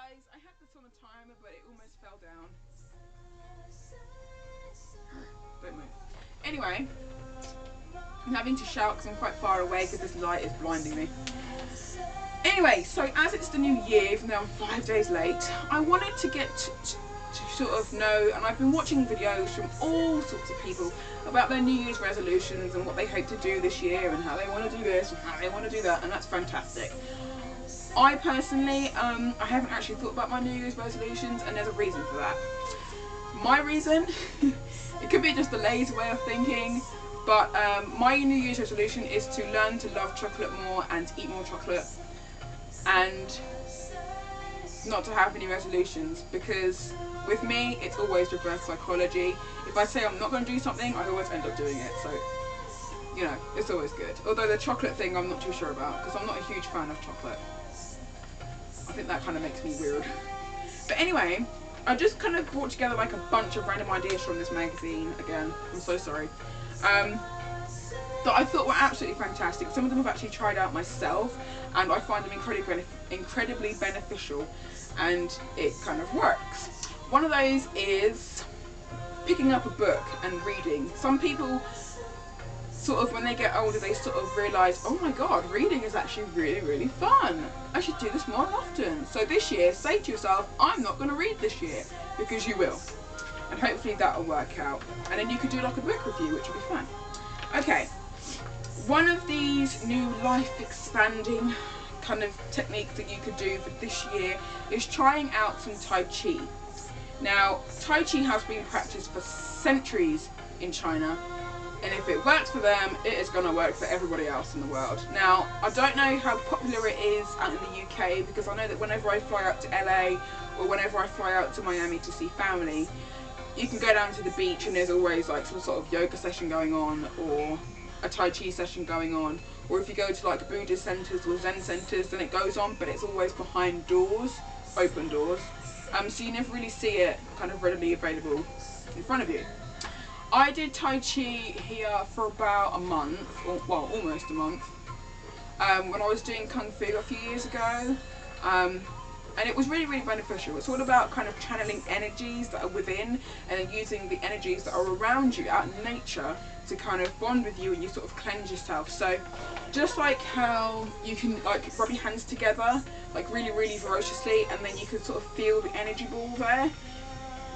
guys, I had this on a timer, but it almost fell down. Don't move. Anyway, I'm having to shout because I'm quite far away because this light is blinding me. Anyway, so as it's the new year, even though I'm 5 days late, I wanted to get to sort of know, and I've been watching videos from all sorts of people about their New Year's resolutions and what they hope to do this year and how they want to do this and how they want to do that, and that's fantastic. I personally, I haven't actually thought about my New Year's resolutions, and there's a reason for that. My reason, it could be just a lazy way of thinking, but my New Year's resolution is to learn to love chocolate more and eat more chocolate, and not to have any resolutions, because with me it's always reverse psychology. If I say I'm not going to do something, I always end up doing it, so you know, it's always good. Although the chocolate thing I'm not too sure about, because I'm not a huge fan of chocolate. I think that kind of makes me weird. But anyway, I just kind of brought together like a bunch of random ideas from this magazine. Again, I'm so sorry. That I thought were absolutely fantastic. Some of them I've actually tried out myself, and I find them incredibly beneficial, and it kind of works. One of those is picking up a book and reading. Some people sort of, when they get older, they sort of realise, oh my god, reading is actually really fun. I should do this more often. So this year, say to yourself, I'm not going to read this year, because you will. And hopefully that'll work out. And then you could do like a book review, which will be fun. Okay, one of these new life expanding kind of techniques that you could do for this year is trying out some Tai Chi. Now, Tai Chi has been practiced for centuries in China, and if it works for them, it is going to work for everybody else in the world. Now, I don't know how popular it is out in the UK, because I know that whenever I fly out to LA or whenever I fly out to Miami to see family, you can go down to the beach and there's always like some sort of yoga session going on, or a Tai Chi session going on, or if you go to like Buddhist centres or Zen centres, then it goes on, but it's always behind doors, open doors, so you never really see it kind of readily available in front of you. I did Tai Chi here for about a month, or well, almost a month, when I was doing Kung Fu a few years ago, and it was really beneficial. It's all about kind of channeling energies that are within, and then using the energies that are around you out in nature to kind of bond with you, and you sort of cleanse yourself. So just like how you can like rub your hands together like really ferociously, and then you can sort of feel the energy ball there,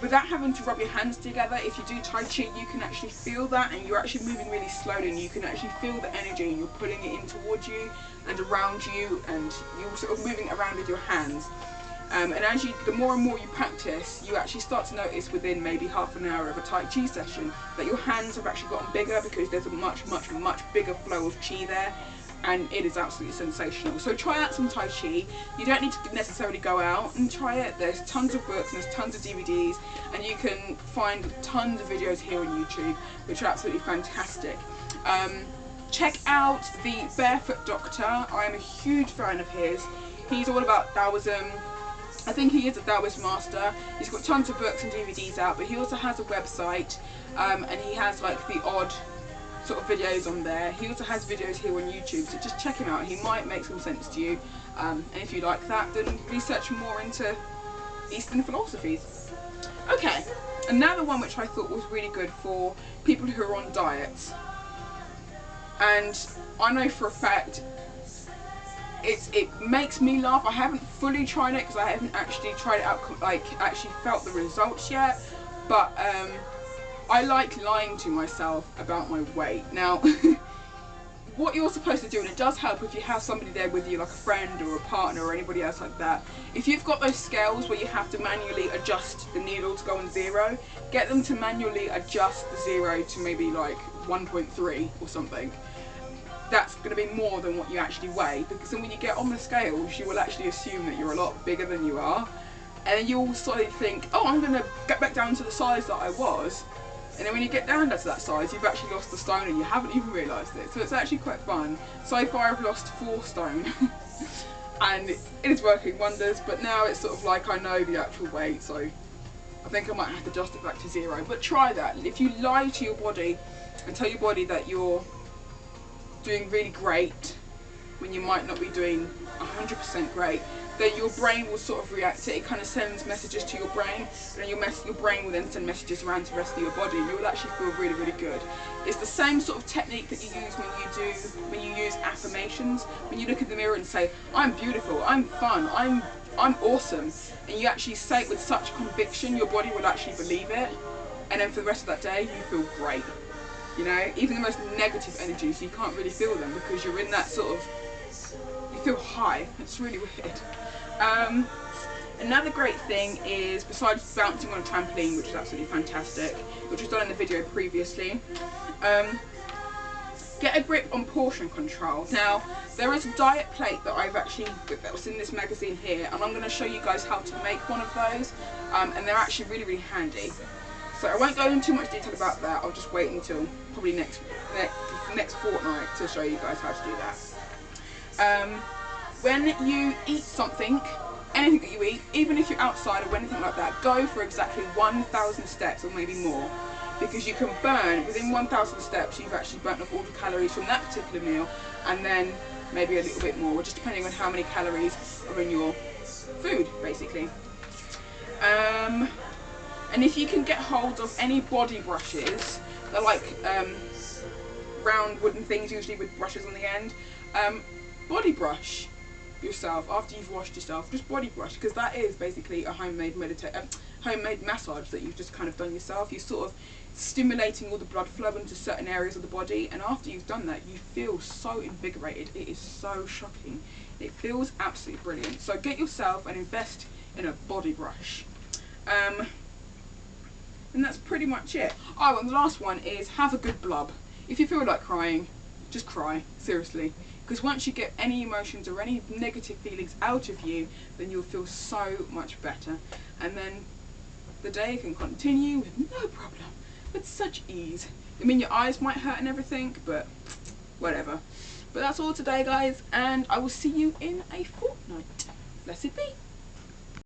without having to rub your hands together. If you do Tai Chi, you can actually feel that, and you're actually moving really slowly, and you can actually feel the energy, and you're pulling it in towards you and around you, and you're sort of moving around with your hands. And as the more and more you practice, you actually start to notice within maybe half an hour of a Tai Chi session that your hands have actually gotten bigger, because there's a much bigger flow of Chi there, and it is absolutely sensational. So try out some Tai Chi. You don't need to necessarily go out and try it. There's tons of books and there's tons of DVDs, and you can find tons of videos here on YouTube, which are absolutely fantastic. Check out the Barefoot Doctor. I am a huge fan of his. He's all about Taoism. I think he is a Taoist master. He's got tons of books and DVDs out, but he also has a website, and he has like the odd sort of videos on there. He also has videos here on YouTube, so just check him out. He might make some sense to you, and if you like that, then research more into Eastern philosophies. Okay, another one which I thought was really good for people who are on diets, and I know for a fact it makes me laugh. I haven't fully tried it because I haven't actually tried it out, like actually felt the results yet, but I like lying to myself about my weight. Now, what you're supposed to do, and it does help if you have somebody there with you, like a friend or a partner or anybody else like that, if you've got those scales where you have to manually adjust the needle to go on 0, get them to manually adjust the 0 to maybe like 1.3 or something. That's going to be more than what you actually weigh, because then when you get on the scales, you will actually assume that you're a lot bigger than you are, and then you'll sort of think, oh, I'm going to get back down to the size that I was. And then when you get down to that size, you've actually lost the stone and you haven't even realised it. So it's actually quite fun. So far I've lost 4 stone and it is working wonders, but now it's sort of like I know the actual weight, so I think I might have to adjust it back to 0. But try that. If you lie to your body and tell your body that you're doing really great when you might not be doing 100% great, then your brain will sort of react to it. It kind of sends messages to your brain, and then your brain will then send messages around to the rest of your body, and you will actually feel really, really good. It's the same sort of technique that you use when you use affirmations. When you look in the mirror and say, I'm beautiful, I'm fun, I'm awesome, and you actually say it with such conviction, your body will actually believe it, and then for the rest of that day you feel great. You know, even the most negative energies, you can't really feel them because you're in that sort of, you feel high. It's really weird. Another great thing is, besides bouncing on a trampoline, which is absolutely fantastic, which was done in the video previously, get a grip on portion control. Now, there is a diet plate that was in this magazine here, and I'm going to show you guys how to make one of those, and they're actually really, really handy. So I won't go into too much detail about that. I'll just wait until probably next fortnight to show you guys how to do that. When you eat something, anything that you eat, even if you're outside or anything like that, go for exactly 1,000 steps or maybe more, because you can burn, within 1,000 steps, you've actually burnt off all the calories from that particular meal, and then maybe a little bit more, just depending on how many calories are in your food, basically. And if you can get hold of any body brushes, they're like round wooden things, usually with brushes on the end, body brush yourself after you've washed yourself. Just body brush, because that is basically a homemade massage that you've just kind of done yourself. You're sort of stimulating all the blood flow into certain areas of the body, and after you've done that, you feel so invigorated. It is so shocking. It feels absolutely brilliant. So get yourself and invest in a body brush. And that's pretty much it. Oh, and the last one is have a good blub. If you feel like crying, just cry, seriously. Because once you get any emotions or any negative feelings out of you, then you'll feel so much better. And then the day can continue with no problem, with such ease. I mean, your eyes might hurt and everything, but whatever. But that's all today, guys, and I will see you in a fortnight. Blessed be.